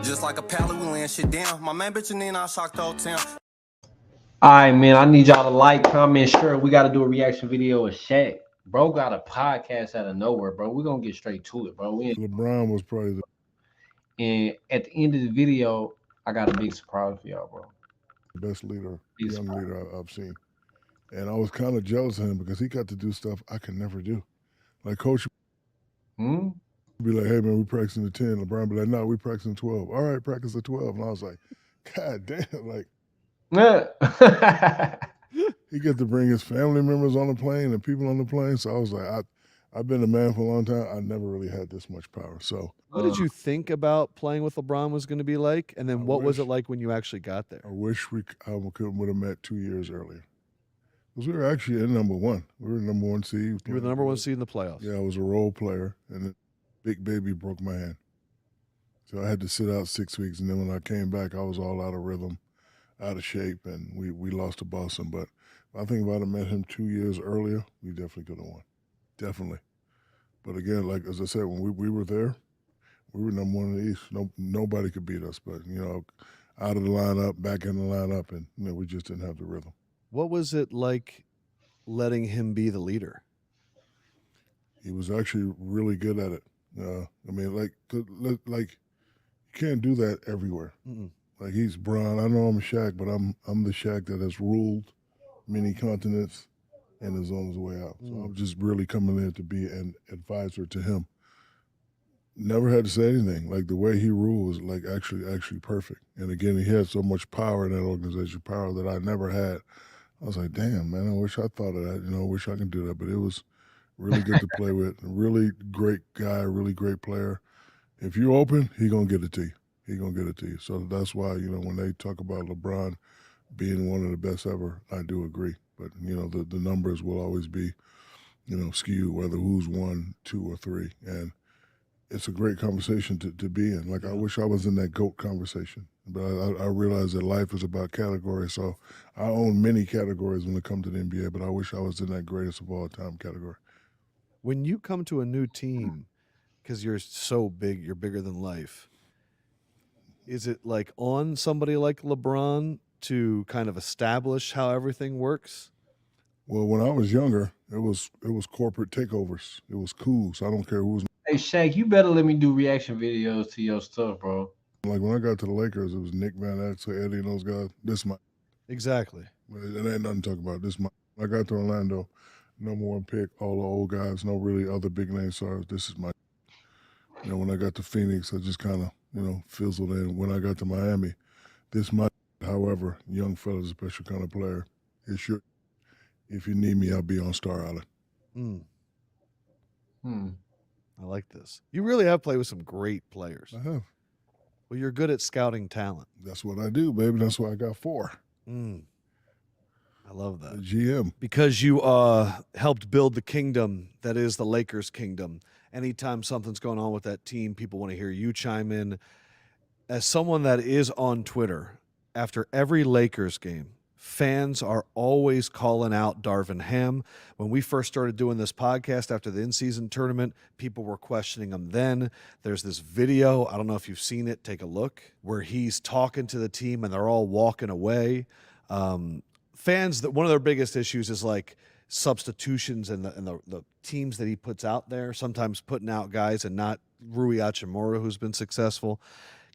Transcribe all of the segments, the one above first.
Just like a pallet, we laying shit down. My man bitch and then I shocked the whole town. All right, man. I need y'all to like, comment, share. We got to do a reaction video of Shaq. Bro got a podcast out of nowhere, bro. We're going to get straight to it, bro. LeBron was probably the And at the end of the video, I got a big surprise for y'all, bro. best leader, young leader I've seen. And I was kind of jealous of him because he got to do stuff I could never do. Like Coach would be like, hey, man, we practicing the 10. LeBron be like, no, we practicing 12. All right, practice the 12. And I was like, God damn, like, he get to bring his family members on the plane and people on the plane. So I was like, I've been a man for a long time. I never really had this much power. So what did you think about playing with LeBron was going to be like? And then what was it like when you actually got there? I wish I would have met 2 years earlier. Because we were actually in number one. We were number one seed. You were the number one seed in the playoffs. Yeah, I was a role player, and Big Baby broke my hand. So I had to sit out 6 weeks, and then when I came back, I was all out of rhythm, out of shape, and we lost to Boston. But I think if I'd have met him 2 years earlier, we definitely could have won. Definitely. But again, like as I said, when we were there, we were number one in the East. Nobody could beat us. But, out of the lineup, back in the lineup, and we just didn't have the rhythm. What was it like letting him be the leader? He was actually really good at it. I mean, like you can't do that everywhere. Like he's Bron. I know I'm a Shaq, but I'm the Shaq that has ruled many continents and is on his way out. So I'm just really coming in to be an advisor to him. Never had to say anything. Like the way he ruled was like actually perfect. And again, he had so much power in that organization, power that I never had. I was like, damn, man, I wish I thought of that. I wish I could do that. But it was really good to play with. Really great guy, really great player. If you're open, he going to get it to you. He going to get it to you. So that's why, when they talk about LeBron being one of the best ever, I do agree. But, the numbers will always be, skewed, whether who's 1, 2, or 3. And it's a great conversation to be in. Like, I wish I was in that GOAT conversation. But I realize that life is about categories. So I own many categories when it comes to the NBA, but I wish I was in that greatest of all time category. When you come to a new team, because you're so big, you're bigger than life, is it like on somebody like LeBron to kind of establish how everything works? Well, when I was younger, it was corporate takeovers. It was cool, so I don't care who's. Hey, Shaq, you better let me do reaction videos to your stuff, bro. Like when I got to the Lakers, it was Nick Van Exel, Eddie, and those guys. This my exactly. It ain't nothing to talk about. This my. I got to Orlando, number one pick, all the old guys, no really other big name stars. This is my. When I got to Phoenix, I just kind of fizzled in. When I got to Miami, this my. However, young fella's a special kind of player. It's your. If you need me, I'll be on Star Island. I like this. You really have played with some great players. I have. Well, you're good at scouting talent. That's what I do, baby. That's why I got 4. I love that. The GM. Because you helped build the kingdom that is the Lakers kingdom. Anytime something's going on with that team, people want to hear you chime in. As someone that is on Twitter, after every Lakers game, fans are always calling out Darvin Ham. When we first started doing this podcast after the in-season tournament, people were questioning him then. There's this video, I don't know if you've seen it, take a look, where he's talking to the team and they're all walking away. Fans, that one of their biggest issues is like substitutions and the teams that he puts out there, sometimes putting out guys and not Rui Hachimura, who's been successful.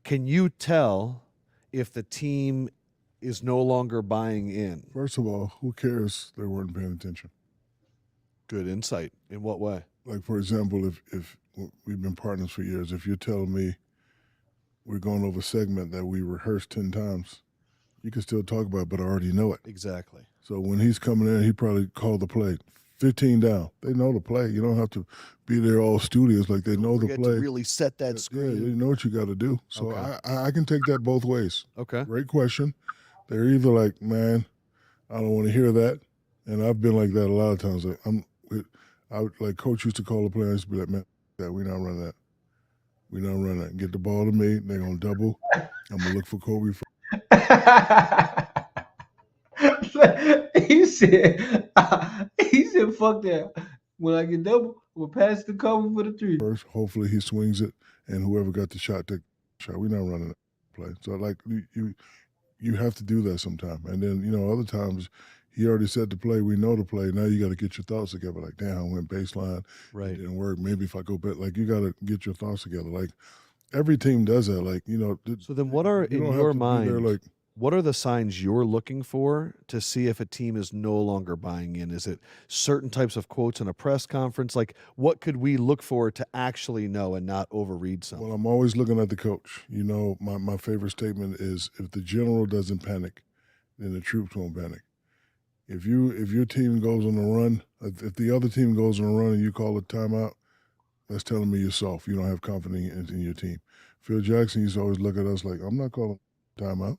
Can you tell if the team is no longer buying in? First of all, who cares they weren't paying attention? Good insight. In what way? Like, for example, if we've been partners for years, if you're telling me we're going over a segment that we rehearsed 10 times, you can still talk about it, but I already know it. Exactly. So when he's coming in, he probably called the play. 15 down. They know the play. You don't have to be there all studios. Like, they know the play. To really set that screen. Yeah, you know what you got to do. So okay. I can take that both ways. Okay. Great question. They're either like, man, I don't want to hear that. And I've been like that a lot of times. Like Coach used to call the play, I used to be like, man, we not run that. We not run that. Get the ball to me. They're going to double. I'm going to look for Kobe. He said, fuck that. When I get double, we'll pass the cover for the 3. First, hopefully he swings it, and whoever got the shot, take the shot. We not running it. play. So like you have to do that sometime. And then, other times he already said the play, we know the play. Now you got to get your thoughts together. Like, damn, I went baseline. Right. It didn't work. Maybe if I go back, like you got to get your thoughts together. Like every team does that. Like, So then what are, you in don't your have to be there, mind, like, what are the signs you're looking for to see if a team is no longer buying in? Is it certain types of quotes in a press conference? Like, what could we look for to actually know and not overread something? well, I'm always looking at the coach. My favorite statement is if the general doesn't panic, then the troops won't panic. If your team goes on a run, if the other team goes on a run and you call a timeout, that's telling me you're soft. You don't have confidence in your team. Phil Jackson used to always look at us like, I'm not calling timeout.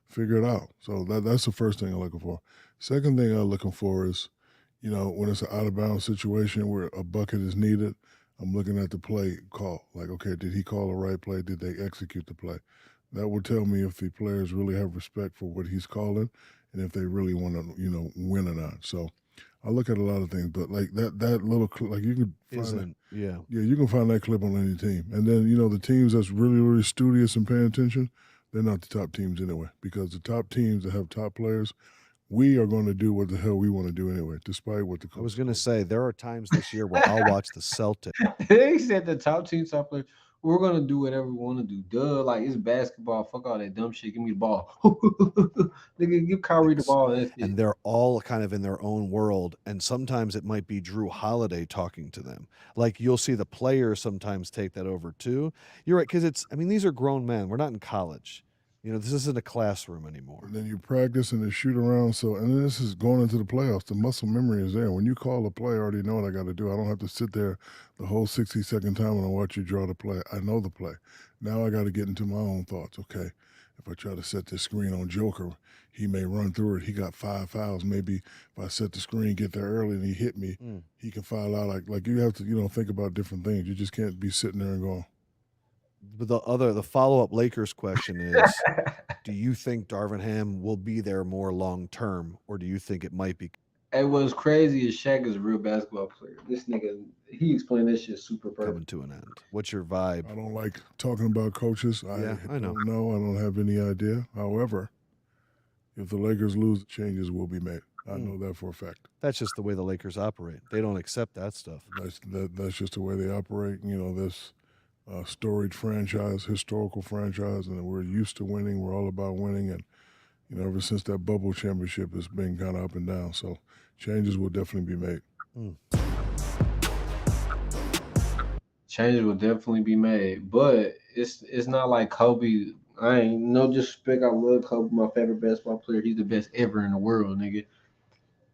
Figure it out. So that's the first thing I'm looking for. Second thing I'm looking for is, when it's an out of bounds situation where a bucket is needed, I'm looking at the play call. Like, okay, did he call the right play? Did they execute the play? That will tell me if the players really have respect for what he's calling and if they really want to, win or not. So I look at a lot of things, but like that little like you can find yeah, you can find that clip on any team. And then the teams that's really really studious and paying attention, they're not the top teams anyway, because the top teams that have top players, we are going to do what the hell we want to do anyway, despite what the coach. I was going to say there are times this year where I'll watch the Celtics. They said the top team, top players, we're gonna do whatever we want to do. Duh, like it's basketball. Fuck all that dumb shit. Give me the ball. Nigga, give Kyrie the ball. That's it. And they're all kind of in their own world. And sometimes it might be Drew Holiday talking to them. Like you'll see the players sometimes take that over too. You're right, because these are grown men. We're not in college. This isn't a classroom anymore. And then you practice and then shoot around. So, and then this is going into the playoffs. The muscle memory is there. When you call a play, I already know what I got to do. I don't have to sit there the whole 60-second time when I watch you draw the play. I know the play. Now I got to get into my own thoughts. Okay, if I try to set this screen on Joker, he may run through it. He got 5 fouls. Maybe if I set the screen, get there early, and he hit me, he can foul out. Like you have to, think about different things. You just can't be sitting there and going. But the follow-up Lakers question is, do you think Darvin Ham will be there more long-term, or do you think it might be? Hey, what's crazy is Shaq is a real basketball player. This nigga, he explained this shit super perfect. Coming to an end. What's your vibe? I don't like talking about coaches. I know. I don't have any idea. However, if the Lakers lose, changes will be made. I know that for a fact. That's just the way the Lakers operate. They don't accept that stuff. That's just the way they operate. This storied franchise, historical franchise, and we're used to winning. We're all about winning, and ever since that bubble championship, it's been kind of up and down. So changes will definitely be made. Changes will definitely be made, but it's not like Kobe. I ain't no disrespect. I love Kobe, my favorite basketball player. He's the best ever in the world, nigga.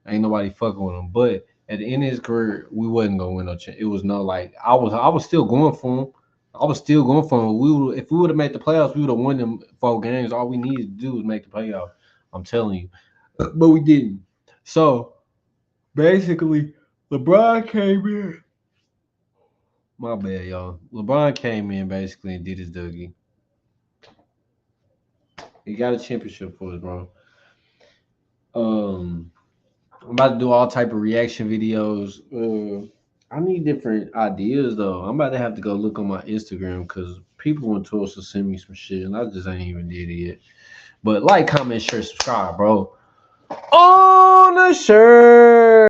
Ain't nobody fucking with him. But at the end of his career, we wasn't gonna win no chance. It was no like I was still going for him. If we would have made the playoffs, we would have won them 4 games. All we needed to do was make the playoffs. I'm telling you, but we didn't. So basically, LeBron came in. My bad, y'all. LeBron came in basically and did his Dougie. He got a championship for us, bro. I'm about to do all type of reaction videos. I need different ideas though. I'm about to have to go look on my Instagram because people want to send me some shit and I just ain't even did it yet. But like, comment, share, subscribe, bro. On the shirt.